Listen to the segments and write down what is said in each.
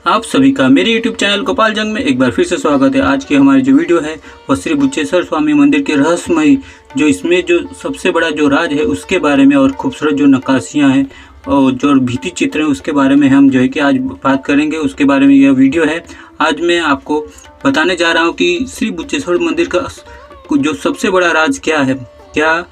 आप सभी का मेरे YouTube चैनल गोपाल जंग में एक बार फिर से स्वागत है। आज की हमारी जो वीडियो है वह श्री बुच्चेश्वर स्वामी मंदिर के रहस्यमय जो इसमें जो सबसे बड़ा जो राज है उसके बारे में और खूबसूरत जो नक्काशियाँ हैं और जो भित्ति चित्र हैं उसके बारे में हम जो है कि आज बात करेंगे। उसके बारे में यह वीडियो है। आज मैं आपको बताने जा रहा हूँ कि श्री बुच्चेश्वर मंदिर का जो सबसे बड़ा राज क्या है। क्या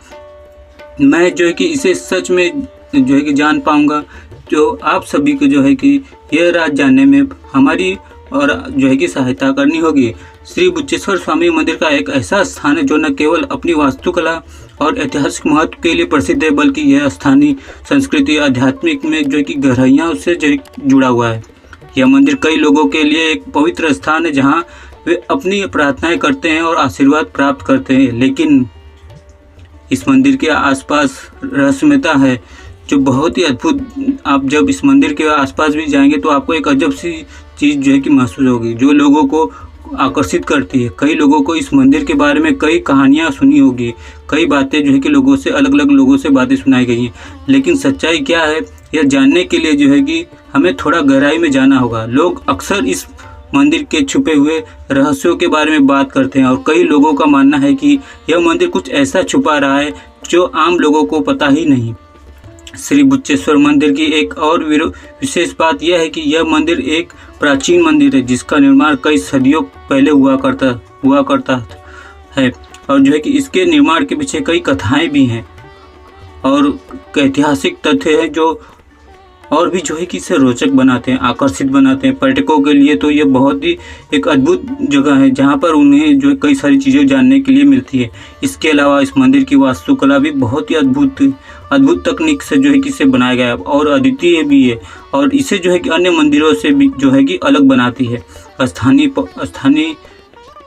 मैं जो है कि इसे सच में जो है कि जान पाऊँगा। जो आप सभी को जो है कि यह राज जानने में हमारी और जो है कि सहायता करनी होगी। श्री बुच्चेश्वर स्वामी मंदिर का एक ऐसा स्थान है जो न केवल अपनी वास्तुकला और ऐतिहासिक महत्व के लिए प्रसिद्ध है, बल्कि यह स्थानीय संस्कृति आध्यात्मिक में जो कि गहराइयाँ उससे जो जुड़ा हुआ है। यह मंदिर कई लोगों के लिए एक पवित्र स्थान है जहाँ वे अपनी प्रार्थनाएं करते हैं और आशीर्वाद प्राप्त करते हैं। लेकिन इस मंदिर के आसपास रहस्यमयता है जो बहुत ही अद्भुत। आप जब इस मंदिर के आसपास भी जाएंगे तो आपको एक अजब सी चीज़ जो है कि महसूस होगी जो लोगों को आकर्षित करती है। कई लोगों को इस मंदिर के बारे में कई कहानियाँ सुनी होगी, कई बातें जो है कि लोगों से अलग अलग लोगों से बातें सुनाई गई हैं। लेकिन सच्चाई क्या है यह जानने के लिए जो है कि हमें थोड़ा गहराई में जाना होगा। लोग अक्सर इस मंदिर के छुपे हुए रहस्यों के बारे में बात करते हैं और कई लोगों का मानना है कि यह मंदिर कुछ ऐसा छुपा रहा है जो आम लोगों को पता ही नहीं। श्री बुच्चेश्वर मंदिर की एक और विशेष बात यह है कि यह मंदिर एक प्राचीन मंदिर है जिसका निर्माण कई सदियों पहले हुआ करता है और जो है कि इसके निर्माण के पीछे कई कथाएं भी हैं और ऐतिहासिक तथ्य हैं जो और भी जो है कि इसे रोचक बनाते हैं, आकर्षित बनाते हैं। पर्यटकों के लिए तो ये बहुत ही एक अद्भुत जगह है जहाँ पर उन्हें जो कई सारी चीज़ें जानने के लिए मिलती है। इसके अलावा इस मंदिर की वास्तुकला भी बहुत ही अद्भुत तकनीक से जो है कि इसे बनाया गया है और अद्वितीय भी है और इसे जो है कि अन्य मंदिरों से भी जो है कि अलग बनाती है। स्थानीय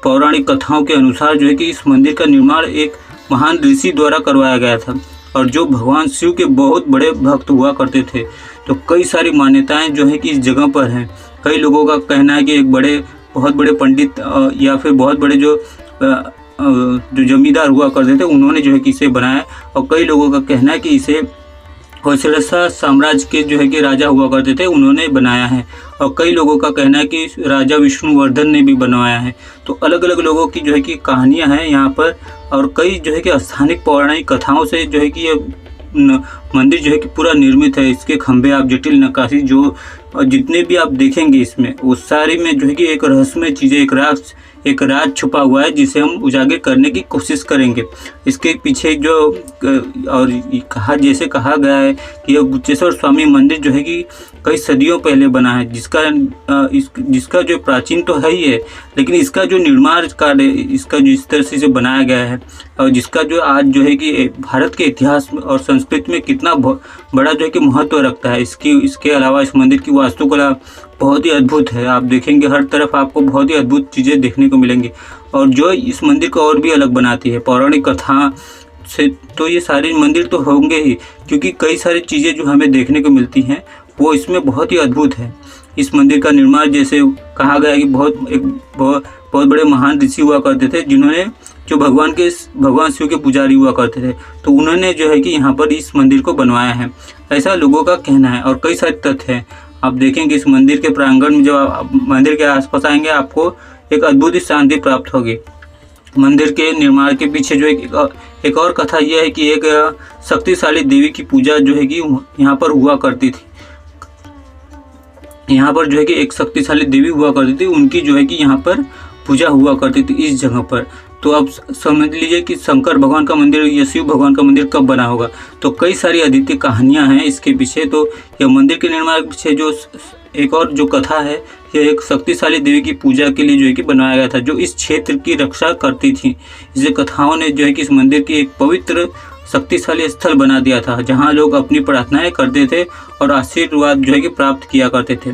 पौराणिक कथाओं के अनुसार जो है कि इस मंदिर का निर्माण एक महान ऋषि द्वारा करवाया गया था और जो भगवान शिव के बहुत बड़े भक्त हुआ करते थे। तो कई सारी मान्यताएं जो है कि इस जगह पर हैं। कई लोगों का कहना है कि एक बहुत बड़े पंडित या फिर बहुत बड़े जो जमींदार हुआ करते थे उन्होंने जो है कि इसे बनाया और कई लोगों का कहना है कि इसे होयसला साम्राज्य के जो है कि राजा हुआ करते थे उन्होंने बनाया है और कई लोगों का कहना है कि राजा विष्णुवर्धन ने भी बनवाया है। तो अलग अलग लोगों की जो है कि कहानियां हैं यहाँ पर और कई जो है कि स्थानिक पौराणिक कथाओं से जो है कि ये मंदिर जो है कि पूरा निर्मित है। इसके खंभे आप जटिल नक्काशी जो जितने भी आप देखेंगे इसमें वो सारी में जो है कि एक रहस्यमय चीज़ें एक राज छुपा हुआ है जिसे हम उजागर करने की कोशिश करेंगे। इसके पीछे जो और कहा गया है कि यह बुच्चेश्वर स्वामी मंदिर जो है कि कई सदियों पहले बना है जिसका जो प्राचीन तो है ही है, लेकिन इसका जो निर्माण कार्य इसका जो इस तरह से बनाया गया है और जिसका जो आज जो है कि भारत के इतिहास और संस्कृति में कितना बड़ा जो है कि महत्व रखता है। इसके अलावा इस मंदिर की वास्तुकला बहुत ही अद्भुत है। आप देखेंगे हर तरफ आपको बहुत ही अद्भुत चीज़ें देखने को मिलेंगी और जो इस मंदिर को और भी अलग बनाती है पौराणिक कथा से। तो ये सारे मंदिर तो होंगे ही क्योंकि कई सारी चीज़ें जो हमें देखने को मिलती हैं वो इसमें बहुत ही अद्भुत है। इस मंदिर का निर्माण जैसे कहा गया है कि बहुत बड़े महान ऋषि हुआ करते थे जिन्होंने जो भगवान शिव के पुजारी हुआ करते थे तो उन्होंने जो है कि यहाँ पर इस मंदिर को बनवाया है, ऐसा लोगों का कहना है। और कई सारे तथ्य हैं। आप देखेंगे इस मंदिर के प्रांगण में जब आप मंदिर के आसपास आएंगे आपको एक अद्भुत शांति प्राप्त होगी। मंदिर के निर्माण के पीछे जो एक और कथा यह है कि एक शक्तिशाली देवी की पूजा जो है कि यहाँ पर हुआ करती थी। यहाँ पर जो है कि एक शक्तिशाली देवी हुआ करती थी, उनकी जो है कि यहाँ पर पूजा हुआ करती थी इस जगह पर। तो आप समझ लीजिए कि शंकर भगवान का मंदिर या शिव भगवान का मंदिर कब बना होगा। तो कई सारी अद्वितीय कहानियाँ हैं इसके पीछे। तो यह मंदिर के निर्माण के पीछे जो एक और जो कथा है यह एक शक्तिशाली देवी की पूजा के लिए जो है कि बनाया गया था जो इस क्षेत्र की रक्षा करती थी। इस कथाओं ने जो है कि इस मंदिर की एक पवित्र शक्तिशाली स्थल बना दिया था जहाँ लोग अपनी प्रार्थनाएं करते थे और आशीर्वाद जो है कि प्राप्त किया करते थे।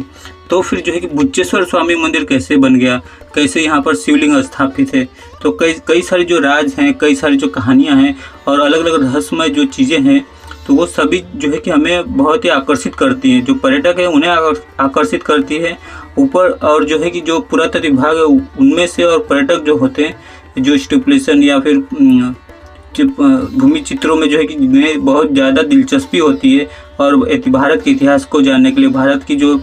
तो फिर जो है कि बुच्चेश्वर स्वामी मंदिर कैसे बन गया, कैसे यहाँ पर शिवलिंग स्थापित है। तो कई सारी जो राज हैं, कई सारी जो कहानियाँ हैं और अलग अलग रहस्यमय जो चीज़ें हैं तो वो सभी जो है कि हमें बहुत ही आकर्षित करती हैं। जो पर्यटक है उन्हें आकर्षित करती है ऊपर और जो है कि जो पुरातत्व विभाग है उनमें से और पर्यटक जो होते हैं जो स्टिपुलेशन या फिर भूमि चित्रों में जो है कि जिन्हें बहुत ज़्यादा दिलचस्पी होती है और भारत के इतिहास को जानने के लिए भारत की जो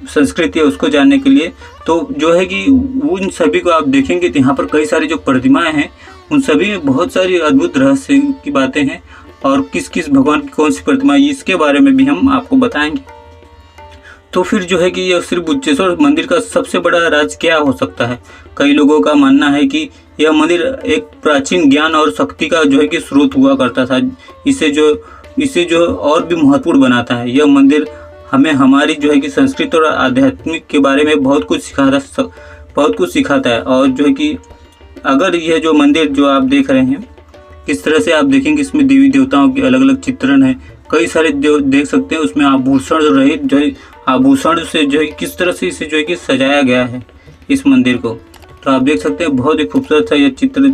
संस्कृति है उसको जानने के लिए। तो जो है कि उन सभी को आप देखेंगे तो यहाँ पर कई सारी जो प्रतिमाएं हैं उन सभी में बहुत सारी अद्भुत रहस्य की बातें हैं, और किस किस भगवान की कौन सी प्रतिमा है इसके बारे में भी हम आपको बताएंगे। तो फिर जो है कि यह श्री बुच्चेश्वर मंदिर का सबसे बड़ा राज क्या हो सकता है। कई लोगों का मानना है कि यह मंदिर एक प्राचीन ज्ञान और शक्ति का जो है कि स्रोत हुआ करता था। इसे जो और भी महत्वपूर्ण बनाता है। यह मंदिर हमें हमारी जो है कि संस्कृति और आध्यात्मिक के बारे में बहुत कुछ सिखाता है। और जो है कि अगर यह जो मंदिर जो आप देख रहे हैं किस तरह से आप देखेंगे इसमें देवी देवताओं के अलग अलग चित्रण है, कई सारे जो देख सकते हैं उसमें आभूषण रहित जो है आभूषण से जो है किस तरह से इसे जो है कि सजाया गया है इस मंदिर को। तो आप देख सकते हैं बहुत ही खूबसूरत सा यह चित्र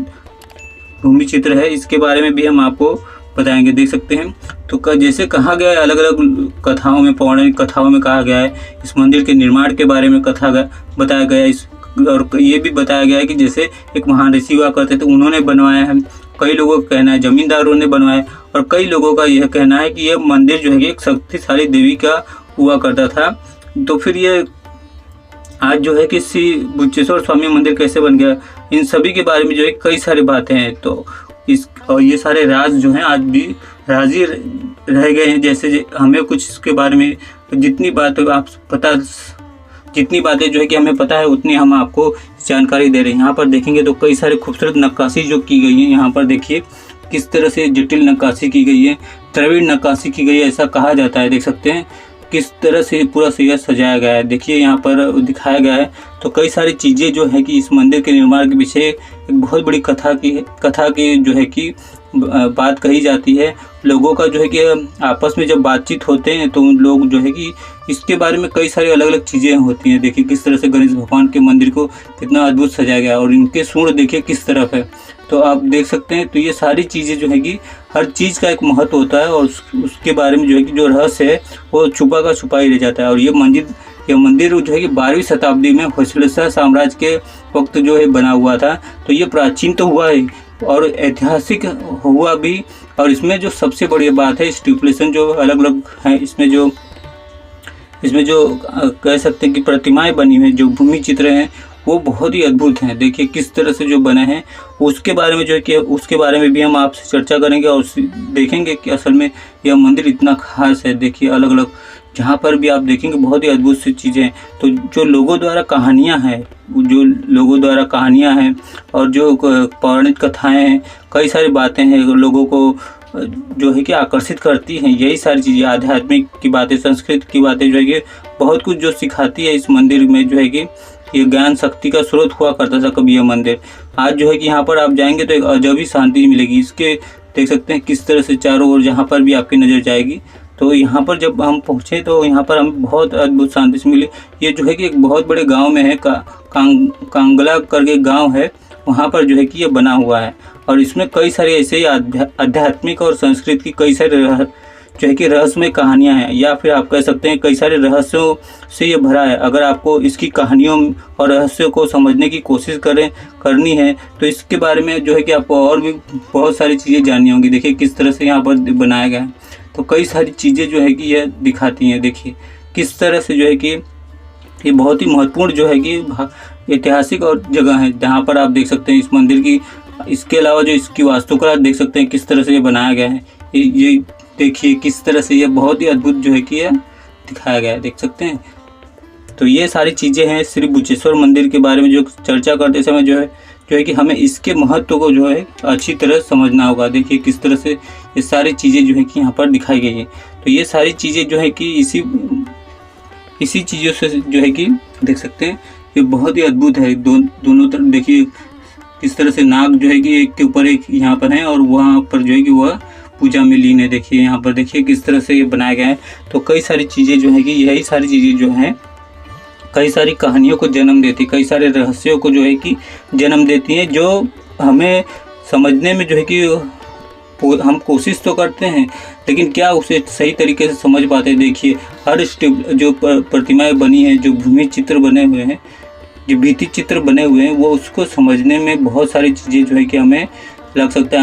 भूमि चित्र है। इसके बारे में भी हम आपको बताएंगे, देख सकते हैं। तो जैसे कहा गया है अलग अलग कथाओं में, पौराणिक कथाओं में कहा गया है इस मंदिर के निर्माण के बारे में बताया गया है। और ये भी बताया गया है कि जैसे एक महान ऋषि हुआ करते थे उन्होंने बनवाया है, कई लोगों का कहना है जमींदारों ने बनवाया, और कई लोगों का यह कहना है कि यह मंदिर जो है एक शक्तिशाली देवी का हुआ करता था। तो फिर ये आज जो है कि श्री बुच्चेश्वर स्वामी मंदिर कैसे बन गया, इन सभी के बारे में जो है कई सारी बातें हैं। तो और ये सारे राज जो हैं आज भी राजी रह गए हैं। जैसे हमें कुछ इसके बारे में जितनी बातें जो है कि हमें पता है उतनी हम आपको जानकारी दे रहे हैं। यहाँ पर देखेंगे तो कई सारे खूबसूरत नक्काशी जो की गई है। यहाँ पर देखिए किस तरह से जटिल नक्काशी की गई है, द्रविड़ नक्काशी की गई है ऐसा कहा जाता है। देख सकते हैं किस तरह से पूरा सिर सजाया गया है, देखिए यहाँ पर दिखाया गया है। तो कई सारी चीज़ें जो है कि इस मंदिर के निर्माण के पीछे एक बहुत बड़ी कथा की जो है कि बात कही जाती है। लोगों का जो है कि आपस में जब बातचीत होते हैं तो उन लोग जो है कि इसके बारे में कई सारी अलग अलग चीज़ें होती हैं। देखिए किस तरह से गणेश भगवान के मंदिर को कितना अद्भुत सजाया गया है, और इनके सूंड देखिए किस तरफ है। तो आप देख सकते हैं। तो ये सारी चीज़ें जो है कि हर चीज़ का एक महत्व होता है, और उसके बारे में जो है कि जो रहस्य है वो छुपा का छुपा ही रह जाता है। और ये मंदिर जो है कि 12वीं शताब्दी में होयसला साम्राज्य के वक्त जो है बना हुआ था। तो ये प्राचीन तो हुआ है और ऐतिहासिक हुआ भी। और इसमें जो सबसे बड़ी बात है स्टिपुलेशन जो अलग अलग है, इसमें जो कह सकते हैं कि प्रतिमाएं बनी हुई जो भूमि चित्र हैं वो बहुत ही अद्भुत हैं। देखिए किस तरह से जो बने हैं उसके बारे में जो है कि उसके बारे में भी हम आपसे चर्चा करेंगे और देखेंगे कि असल में यह मंदिर इतना खास है। देखिए अलग अलग जहाँ पर भी आप देखेंगे बहुत ही अद्भुत सी चीज़ें हैं। तो जो लोगों द्वारा कहानियाँ हैं और जो पौराणिक कथाएँ हैं, कई सारी बातें हैं लोगों को जो है कि आकर्षित करती हैं। यही सारी चीज़ें आध्यात्मिक की बातें, संस्कृत की बातें जो है कि बहुत कुछ जो सिखाती है इस मंदिर में जो है कि ये ज्ञान शक्ति का स्रोत हुआ करता था कभी यह मंदिर। आज जो है कि यहाँ पर आप जाएंगे तो एक अजब ही शांति मिलेगी। इसके देख सकते हैं किस तरह से चारों ओर जहाँ पर भी आपकी नज़र जाएगी। तो यहाँ पर जब हम पहुँचे तो यहाँ पर हमें बहुत अद्भुत शांति से मिली। ये जो है कि एक बहुत बड़े गाँव में है, कांगला करके गाँव है, वहाँ पर जो है कि ये बना हुआ है। और इसमें कई सारे ऐसे ही आध्यात्मिक और संस्कृत की कई सारे जो है कि रहस्यमय कहानियाँ हैं, या फिर आप कह सकते हैं कई सारे रहस्यों से ये भरा है। अगर आपको इसकी कहानियों और रहस्यों को समझने की कोशिश करनी है तो इसके बारे में जो है कि आपको और भी बहुत सारी चीज़ें जाननी होंगी। देखिए किस तरह से यहाँ पर बनाया गया है। तो कई सारी चीज़ें जो है कि यह दिखाती हैं। देखिए किस तरह से जो है कि ये बहुत ही महत्वपूर्ण जो है कि ऐतिहासिक और जगह है जहाँ पर आप देख सकते हैं इस मंदिर की। इसके अलावा जो इसकी वास्तुकला देख सकते हैं किस तरह से ये बनाया गया है। ये देखिए किस तरह से ये बहुत ही अद्भुत जो है कि ये दिखाया गया है, देख सकते हैं। तो ये सारी चीज़ें हैं श्री बुच्चेश्वर मंदिर के बारे में जो चर्चा करते समय जो है कि हमें इसके महत्व को जो है अच्छी तरह समझना होगा। देखिए किस तरह से ये सारी चीज़ें जो है कि यहाँ पर दिखाई गई है। तो ये सारी चीज़ें जो है कि इसी चीज़ों से जो है कि देख सकते हैं ये बहुत ही अद्भुत है। दोनों तरफ देखिए किस तरह से नाग जो है कि एक के ऊपर एक यहाँ पर है और वहाँ पर जो है कि वह पूजा में लीन है। देखिए यहाँ पर देखिए किस तरह से ये बनाया गया है। तो कई सारी चीज़ें जो है कि यही सारी चीज़ें जो हैं कई सारी कहानियों को जन्म देती, कई सारे रहस्यों को जो है कि जन्म देती हैं, जो हमें समझने में जो है कि हम कोशिश तो करते हैं लेकिन क्या उसे सही तरीके से समझ पाते हैं। देखिए हर जो प्रतिमाएं बनी हैं, जो भूमि चित्र बने हुए हैं, जो भित्ति चित्र बने हुए हैं, वो उसको समझने में बहुत सारी चीज़ें जो है कि हमें लग सकता है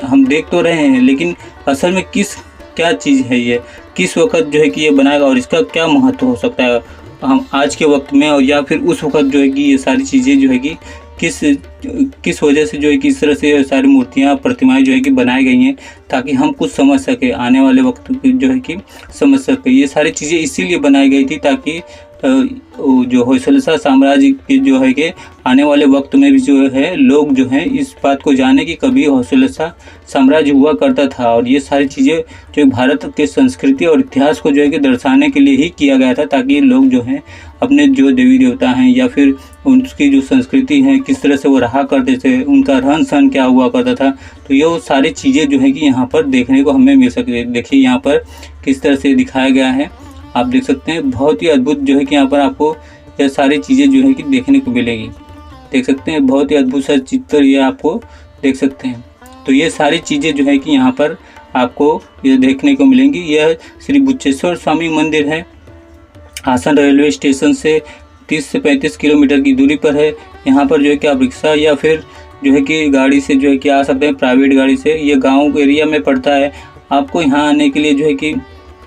हम देख तो रहे हैं लेकिन असल में क्या चीज़ है, ये किस वक्त जो है कि ये बनाएगा और इसका क्या महत्व हो सकता है। हम आज के वक्त में और या फिर उस वक्त जो है कि ये सारी चीज़ें जो है कि किस वजह से जो है कि इस तरह से सारी मूर्तियाँ प्रतिमाएं जो है कि बनाई गई हैं, ताकि हम कुछ समझ सकें, आने वाले वक्त की जो है कि समझ सकें। ये सारी चीज़ें इसीलिए बनाई गई थी ताकि जो होयसला साम्राज्य के जो है कि आने वाले वक्त में भी जो है लोग जो हैं इस बात को जाने कि कभी होयसला साम्राज्य हुआ करता था। और ये सारी चीज़ें जो भारत के संस्कृति और इतिहास को जो है कि दर्शाने के लिए ही किया गया था, ताकि लोग जो हैं अपने जो देवी देवता हैं या फिर उनकी जो संस्कृति है किस तरह से वो रहा करते थे, उनका रहन सहन क्या हुआ करता था, तो ये वो सारी चीज़ें जो है कि यहाँ पर देखने को हमें मिल सकती है। देखिए यहाँ पर किस तरह से दिखाया गया है, आप देख सकते हैं। बहुत ही अद्भुत जो है कि यहाँ पर आपको यह सारी चीज़ें जो है कि देखने को मिलेगी। देख सकते हैं बहुत ही अद्भुत सा चित्र ये आपको देख सकते हैं। तो ये सारी चीज़ें जो है कि यहाँ पर आपको ये देखने को मिलेंगी। यह श्री बुच्चेश्वर स्वामी मंदिर है, हासन रेलवे स्टेशन से 30 से 35 किलोमीटर की दूरी पर है। यहाँ पर जो है कि आप रिक्शा या फिर जो है कि गाड़ी से जो है कि आ सकते हैं, प्राइवेट गाड़ी से। ये गाँव एरिया में पड़ता है। आपको यहाँ आने के लिए जो है कि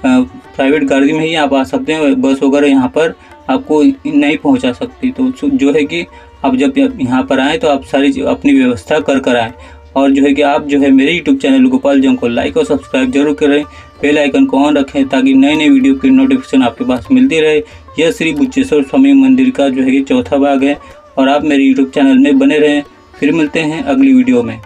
प्राइवेट गाड़ी में ही आप आ सकते हैं, बस वगैरह यहाँ पर आपको नहीं पहुँचा सकती। तो जो है कि आप जब यहाँ पर आएँ तो आप सारी अपनी व्यवस्था कर आएँ। और जो है कि आप जो है मेरे यूट्यूब चैनल गोपाल जंग को लाइक और सब्सक्राइब जरूर करें, बेल आइकन को ऑन रखें ताकि नए नए वीडियो की नोटिफिकेशन आपके पास मिलती रहे। यह श्री बुच्चेश्वर स्वामी मंदिर का जो है कि चौथा भाग है और आप मेरे यूट्यूब चैनल में बने रहें। फिर मिलते हैं अगली वीडियो में।